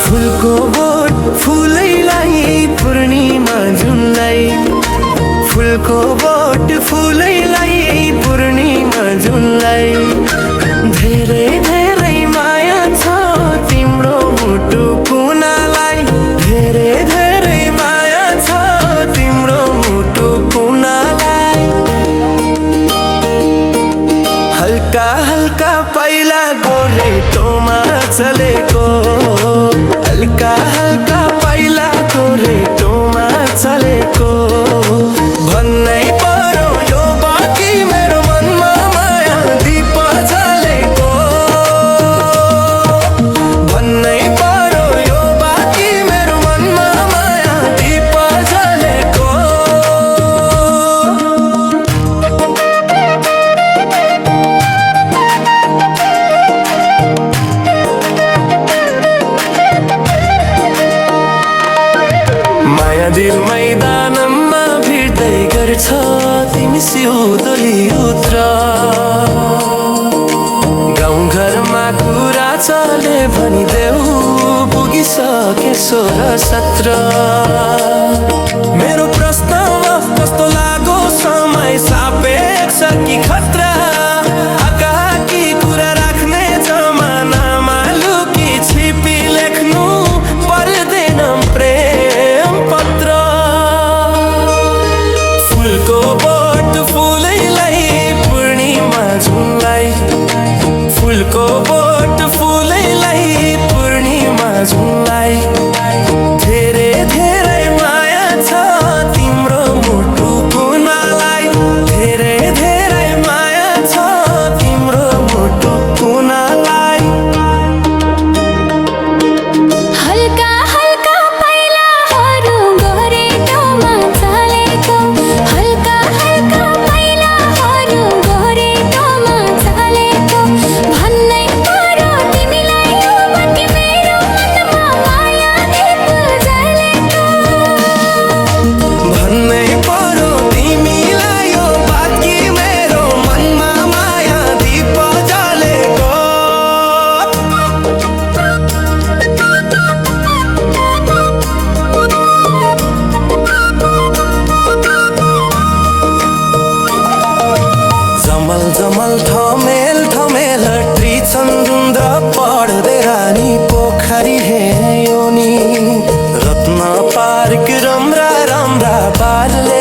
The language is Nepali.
फुलको बोट फुलैलाई पूर्णिमा जुनलाई, फुलको बोट फुलैलाई पूर्णिमा जुनलाई। धेरै धेरै माया छ तिम्रो मुटु कुनालाई, धेरै धेरै माया छ तिम्रो मुटु कुनालाई। हल्का हल्का पाइला गोरेटोमा चलेको, हल्का हल्का पाइला गोरेटोमा चलेको। भन्नै पर्यो यो बाँकी मेरो मनमा माया दीप जलेको, भन्नै पर्यो यो बाँकी मेरो मनमा माया दीप जलेको। दिल मैदानमा भिड्दै गर्छ तिमी सिउँदोली उत्र। गाउँघरमा कुरा चले भनिदेऊ पुगिसके 16-17। मेरो प्रश्न कस्तो लाग्यो समय सापेक्ष कि खतरा, आकाकी कुरा राख्ने जमानामा लुकी छिपी लेख्नु पर्दैन प्रेम पत्र। फुलको बोट फुलैलाई पूर्णिमा जुनलाई, फुलको बोट फुलैलाई पूर्णिमा जुनलाई। धेरै धेरै माया छ तिम्रो मुटु कुनालाई, धेरै धेरै माया छ तिम्रो मुटु कुनालाई। हल्का हल्का पाइलाहरू गोरेटोमा चलेको, हल्का हल्का पाइलाहरू गोरेटोमा चलेको। भन्नै पर्यो तिमीलाई यो बाँकी मेरो मनमा माया दीप जलेको, भन्नै पर्यो तिमीलाई यो बाँकी मेरो मनमा माया दीप जलेको। जमल जमल ठमेल ठमेल त्रिचन्द्र पढ्दै रानी पोखरी हेर्यो नि। रत्न पार्क रम्रा रम्रा बारले